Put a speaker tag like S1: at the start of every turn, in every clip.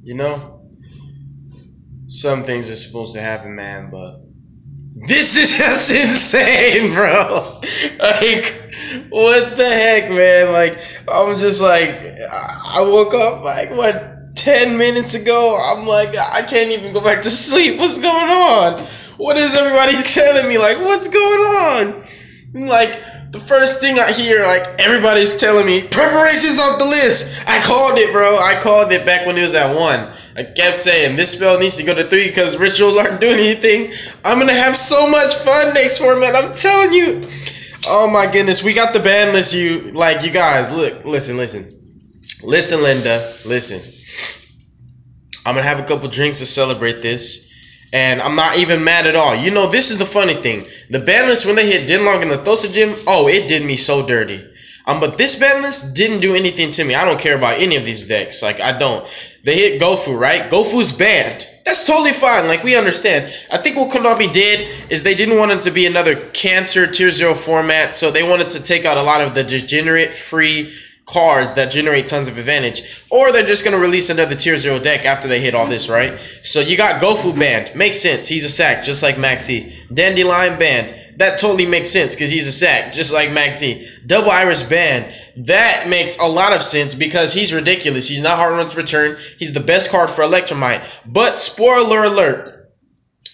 S1: You know, some things are supposed to happen, man, but this is just insane, bro. Like, what the heck, man? Like, I'm just like, I woke up like, what, 10 minutes ago? I'm like, I can't even go back to sleep. What's going on? What is everybody telling me? Like, what's going on? Like, the first thing I hear, like, everybody's telling me, preparations off the list. I called it, bro. I called it back when it was at 1. I kept saying, this spell needs to go to 3 because rituals aren't doing anything. I'm going to have so much fun next format. I'm telling you. Oh, my goodness. We got the ban list. You guys, look, listen. Listen, Linda. Listen. I'm going to have a couple drinks to celebrate this. And I'm not even mad at all. You know, this is the funny thing. The ban list, when they hit Dinlong and the Thosa Gym, oh, it did me so dirty. But this ban list didn't do anything to me. I don't care about any of these decks. Like, I don't. They hit Gofu, right? Gofu's banned. That's totally fine. Like, we understand. I think what Konami did is they didn't want it to be another cancer tier 0 format. So they wanted to take out a lot of the degenerate free cards that generate tons of advantage, or they're just going to release another tier 0 deck after they hit all this, right? So you got Gofu banned. Makes sense. He's a sack, just like Maxi. Dandelion banned. That totally makes sense because he's a sack, just like Maxi. Double Iris banned. That makes a lot of sense because he's ridiculous. He's not hard on its return. He's the best card for Electromite. But spoiler alert,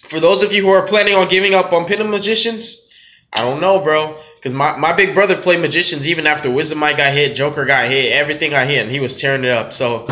S1: for those of you who are planning on giving up on Pin Magicians, I don't know, bro. Because my big brother played Magicians even after Wisdom Might got hit, Joker got hit, everything got hit, and he was tearing it up. So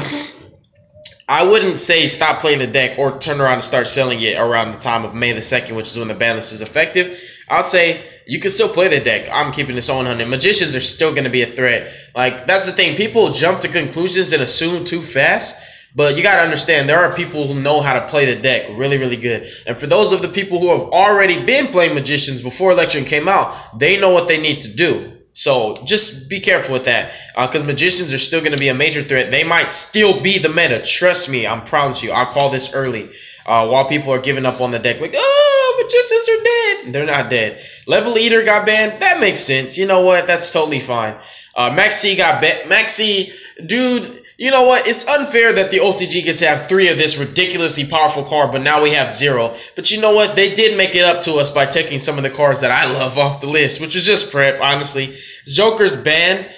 S1: I wouldn't say stop playing the deck or turn around and start selling it around the time of May the 2nd, which is when the ban list is effective. I'd say you can still play the deck. I'm keeping this on 100. Magicians are still going to be a threat. Like, that's the thing. People jump to conclusions and assume too fast. But you got to understand, there are people who know how to play the deck really, really good. And for those of the people who have already been playing Magicians before Election came out, they know what they need to do. So just be careful with that. Because Magicians are still going to be a major threat. They might still be the meta. Trust me, I'm promise you. I call this early. While people are giving up on the deck. Like, oh, Magicians are dead. They're not dead. Level Eater got banned. That makes sense. You know what? That's totally fine. Maxi got banned. Maxi, dude... You know what? It's unfair that the OCG gets to have 3 of this ridiculously powerful card, but now we have 0. But you know what? They did make it up to us by taking some of the cards that I love off the list, which is just prep, honestly. Joker's banned.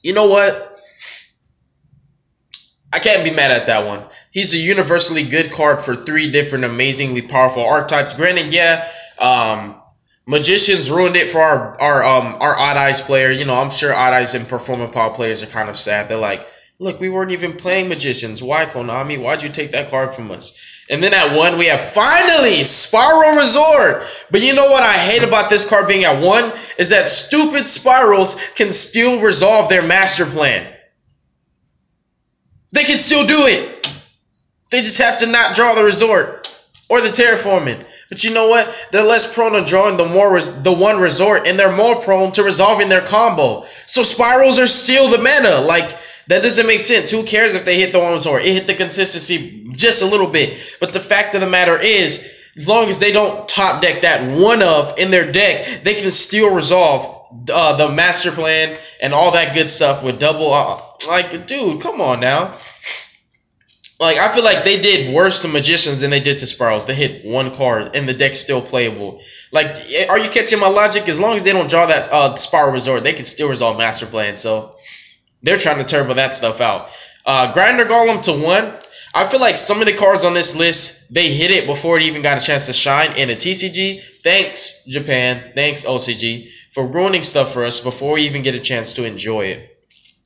S1: You know what? I can't be mad at that one. He's a universally good card for 3 different amazingly powerful archetypes. Granted, yeah, Magicians ruined it for our Odd Eyes player. You know, I'm sure Odd Eyes and Performance Power players are kind of sad. They're like, look, we weren't even playing Magicians. Why, Konami? Why'd you take that card from us? And then at 1, we have finally Spiral Resort. But you know what I hate about this card being at 1? Is that stupid Spirals can still resolve their master plan. They can still do it. They just have to not draw the Resort or the Terraforming. But you know what? They're less prone to drawing the one resort, and they're more prone to resolving their combo. So Spirals are still the meta. Like, that doesn't make sense. Who cares if they hit the one resort? It hit the consistency just a little bit. But the fact of the matter is, as long as they don't top deck that one of in their deck, they can still resolve the master plan and all that good stuff with double. Like, dude, come on now. Like, I feel like they did worse to Magicians than they did to Spirals. They hit 1 card, and the deck's still playable. Like, are you catching my logic? As long as they don't draw that Spiral Resort, they can still resolve Master Plan. So, they're trying to turbo that stuff out. Grinder Golem to 1. I feel like some of the cards on this list, they hit it before it even got a chance to shine. In a TCG, thanks, Japan. Thanks, OCG, for ruining stuff for us before we even get a chance to enjoy it.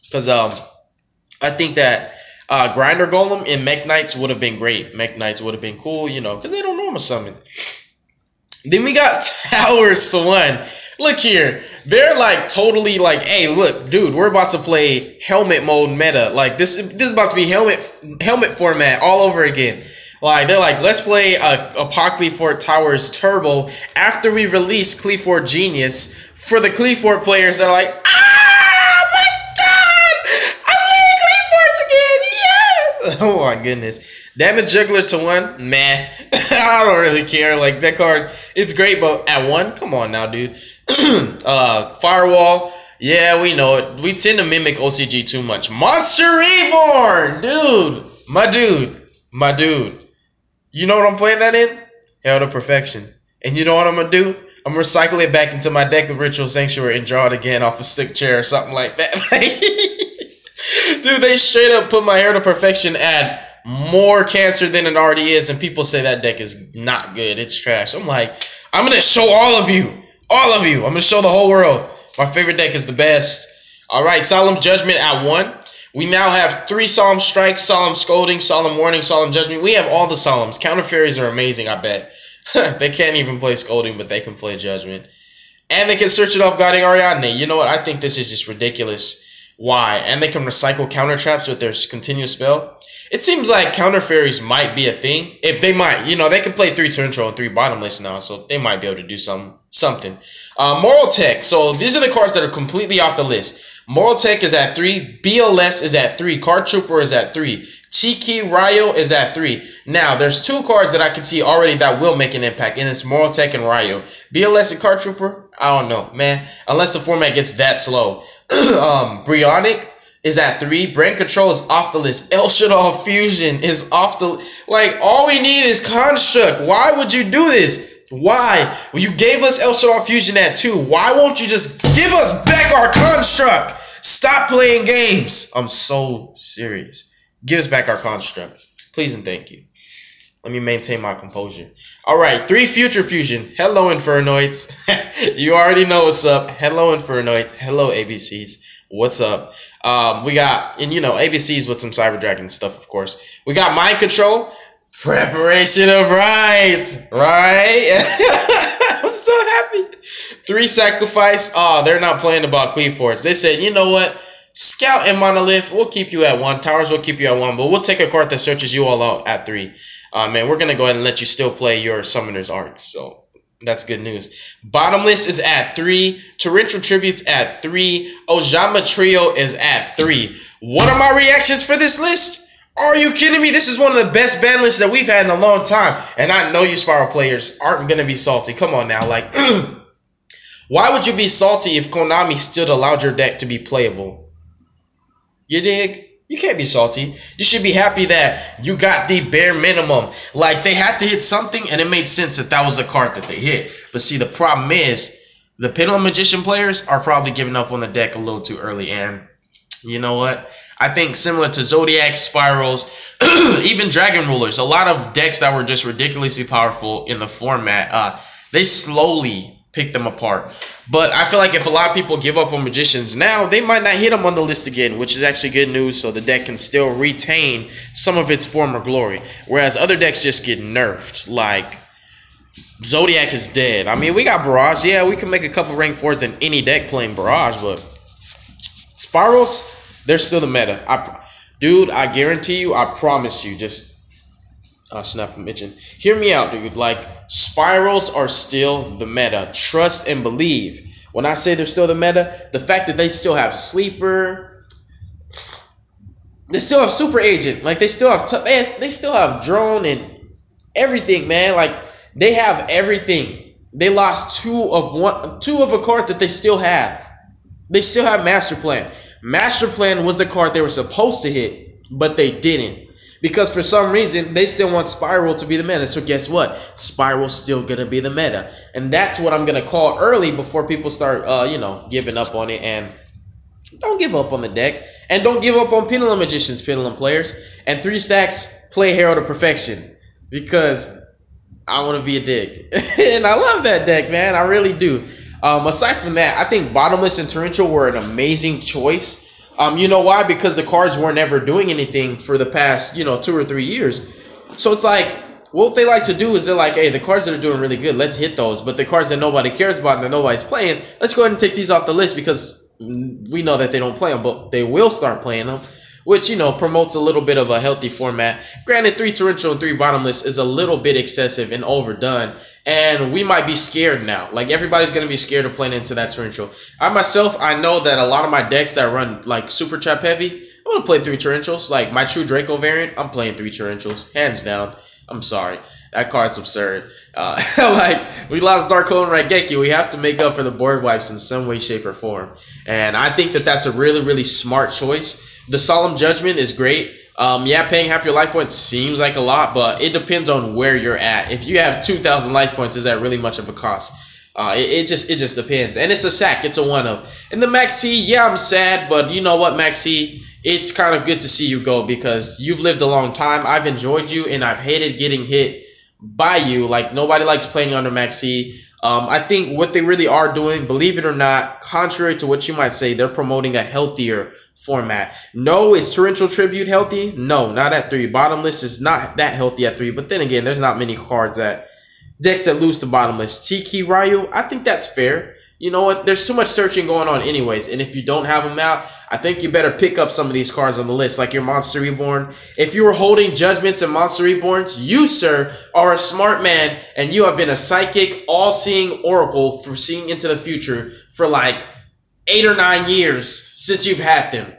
S1: Because I think that Grinder Golem and Mech Knights would have been great. Mech Knights would have been cool, you know, because they don't normal summon. Then we got Towers to 1. Look here. They're like totally like, hey, look, dude, we're about to play helmet mode meta. Like, this is about to be helmet format all over again. Like, they're like, let's play a Cleafort Towers Turbo after we release Cleafort Genius for the Cleafort players that are like, oh my goodness. Damage Juggler to 1, meh. I don't really care. Like, that card, it's great, but at 1, come on now, dude. Firewall, Yeah, we know it. We tend to mimic OCG too much. Monster Reborn! My dude. You know what I'm playing that in? Hell to Perfection. And you know what I'm going to do? I'm going to recycle it back into my deck of Ritual Sanctuary and draw it again off a stick chair or something like that. Dude, they straight up put my Hair to Perfection at more cancer than it already is, and people say that deck is not good. It's trash. I'm like, I'm going to show all of you. I'm going to show the whole world. My favorite deck is the best. All right, Solemn Judgment at 1. We now have 3 Solemn Strikes, Solemn Scolding, Solemn Warning, Solemn Judgment. We have all the Solemns. Counter Fairies are amazing, I bet. They can't even play Scolding, but they can play Judgment. And they can search it off Guiding Ariadne. You know what? I think this is just ridiculous. Why? And they can recycle counter traps with their continuous spell. It seems like Counter Fairies might be a thing. If they might, you know, they can play 3 Torrential and 3 Bottomless now, so they might be able to do something. Moral Tech. So these are the cards that are completely off the list. Moral Tech is at 3. BLS is at 3. Card Trooper is at 3. Chiki Ryo is at 3. Now, there's 2 cards that I can see already that will make an impact, and it's Moral Tech and Ryo. BLS and Card Trooper, I don't know, man. Unless the format gets that slow. Brionic is at 3. Brain Control is off the list. El Shaddai Fusion is off the... Like, all we need is Construct. Why would you do this? Why? Well, you gave us El Shaddai Fusion at 2. Why won't you just give us back our Construct? Stop playing games. I'm so serious. Give us back our Construct. Please and thank you. Let me maintain my composure. All right, 3 Future Fusion. Hello, Infernoids. You already know what's up. Hello, Infernoids. Hello, ABCs. What's up? We got, and you know, ABCs with some Cyber Dragon stuff, of course. We got Mind Control. Preparation of Rites. Right? I'm so happy. 3 Sacrifice. Oh, they're not playing about Cleave Force. They said, you know what? Scout and Monolith, we'll keep you at 1. Towers will keep you at 1, but we'll take a card that searches you all out at 3. Man, we're going to go ahead and let you still play your Summoner's Arts, so that's good news. Bottomless is at 3. Torrential Tributes at 3. Ojama Trio is at 3. What are my reactions for this list? Are you kidding me? This is one of the best ban lists that we've had in a long time, and I know you Spiral players aren't going to be salty. Come on now, like, why would you be salty if Konami still allowed your deck to be playable? You dig? You can't be salty. You should be happy that you got the bare minimum. Like, they had to hit something, and it made sense that that was a card that they hit. But see, the problem is, the Pendulum Magician players are probably giving up on the deck a little too early. And you know what? I think similar to Zodiac, Spirals, even Dragon Rulers, a lot of decks that were just ridiculously powerful in the format, they slowly pick them apart. But I feel like if a lot of people give up on Magicians now, they might not hit them on the list again, which is actually good news, so the deck can still retain some of its former glory. Whereas other decks just get nerfed, like Zodiac is dead. I mean, we got Barrage. Yeah, we can make a couple rank 4s in any deck playing Barrage, but Spirals, they're still the meta. Dude, I guarantee you, I promise you, just... snap a mention. Hear me out, dude. Like, Spirals are still the meta. Trust and believe. When I say they're still the meta, the fact that they still have Sleeper, they still have Super Agent, like they still have they still have Drone and everything, man. Like, they have everything. They lost two of a card that they still have. They still have Master Plan. Master Plan was the card they were supposed to hit, but they didn't. Because for some reason, they still want Spiral to be the meta. So guess what? Spiral's still going to be the meta. And that's what I'm going to call early before people start, you know, giving up on it. And don't give up on the deck. And don't give up on Pendulum Magicians, Pendulum players. And 3 stacks, play Herald of Perfection. Because I want to be a dick. And I love that deck, man. I really do. Aside from that, I think Bottomless and Torrential were an amazing choice. You know why? Because the cards weren't ever doing anything for the past, you know, 2 or 3 years. So it's like, what they like to do is they're like, hey, the cards that are doing really good, let's hit those. But the cards that nobody cares about and that nobody's playing, let's go ahead and take these off the list because we know that they don't play them, but they will start playing them. Which, you know, promotes a little bit of a healthy format. Granted, 3 Torrential and 3 Bottomless is a little bit excessive and overdone. And we might be scared now. Like, everybody's going to be scared of playing into that Torrential. I myself, I know that a lot of my decks that run, like, Super Trap Heavy, I'm going to play 3 Torrentials. Like, my True Draco variant, I'm playing 3 Torrentials. Hands down. I'm sorry. That card's absurd.
S2: Like, we lost Darko and Raigeki. We have to make up for the board wipes in some way, shape, or form. And I think that that's a really, really smart choice. The Solemn Judgment is great. Yeah, paying half your life points seems like a lot, but it depends on where you're at. If you have 2,000 life points, is that really much of a cost? It just depends. And it's a sack. It's a one-of. And the Maxi, yeah, I'm sad, but you know what, Maxi? It's kind of good to see you go because you've lived a long time. I've enjoyed you, and I've hated getting hit by you. Like, nobody likes playing under Maxi. I think what they really are doing, believe it or not, contrary to what you might say, they're promoting a healthier format. No, is Torrential Tribute healthy? No, not at 3. Bottomless is not that healthy at 3. But then again, there's not many cards that decks that lose to Bottomless. Tiki Ryu, I think that's fair. You know what? There's too much searching going on anyways. And if you don't have them out, I think you better pick up some of these cards on the list, like your Monster Reborn. If you were holding Judgments and Monster Reborns, you, sir, are a smart man, and you have been a psychic, all-seeing oracle for seeing into the future for like 8 or 9 years since you've had them.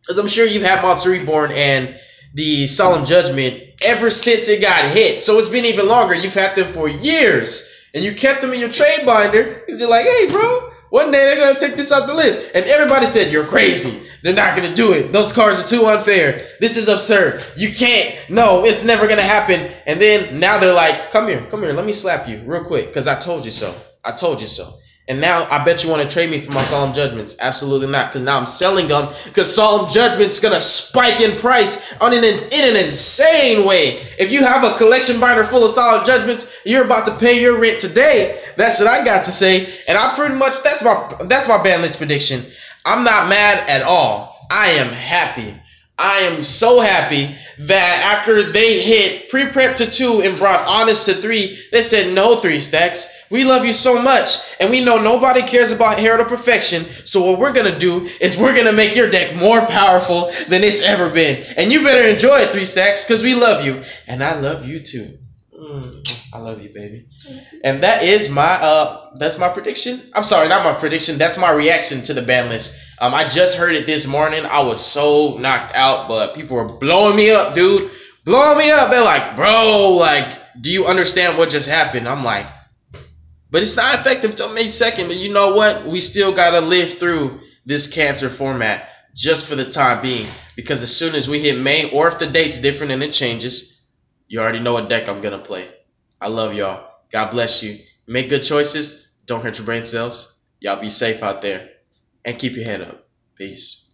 S2: Because I'm sure you've had Monster Reborn and the Solemn Judgment ever since it got hit. So it's been even longer. You've had them for years. And you kept them in your trade binder because you're like, hey, bro, one day they're going to take this off the list. And everybody said, you're crazy. They're not going to do it. Those cards are too unfair. This is absurd. You can't. No, it's never going to happen. And then now they're like, come here. Let me slap you real quick because I told you so. I told you so. And now I bet you want to trade me for my Solemn Judgments. Absolutely not, because now I'm selling them because Solemn Judgment's going to spike in price in an insane way. If you have a collection binder full of Solemn Judgments, you're about to pay your rent today. That's what I got to say. And I pretty much, that's my ban list prediction. I'm not mad at all. I am happy. I am so happy that after they hit pre-prep to 2 and brought Honest to 3, they said, no, 3 stacks. We love you so much, and we know nobody cares about Herald of Perfection, so what we're going to do is we're going to make your deck more powerful than it's ever been. And you better enjoy it, 3 stacks, because we love you. And I love you too. I love you, baby. And that is my, that's my prediction. I'm sorry, not my prediction. That's my reaction to the ban list. I just heard it this morning. I was so knocked out, but people were blowing me up, dude. Blowing me up. They're like, bro, like, do you understand what just happened? I'm like, but it's not effective till May 2nd. But you know what? We still got to live through this cancer format just for the time being. Because as soon as we hit May, or if the date's different and it changes, you already know what deck I'm going to play. I love y'all. God bless you. Make good choices. Don't hurt your brain cells. Y'all be safe out there. And keep your head up. Peace.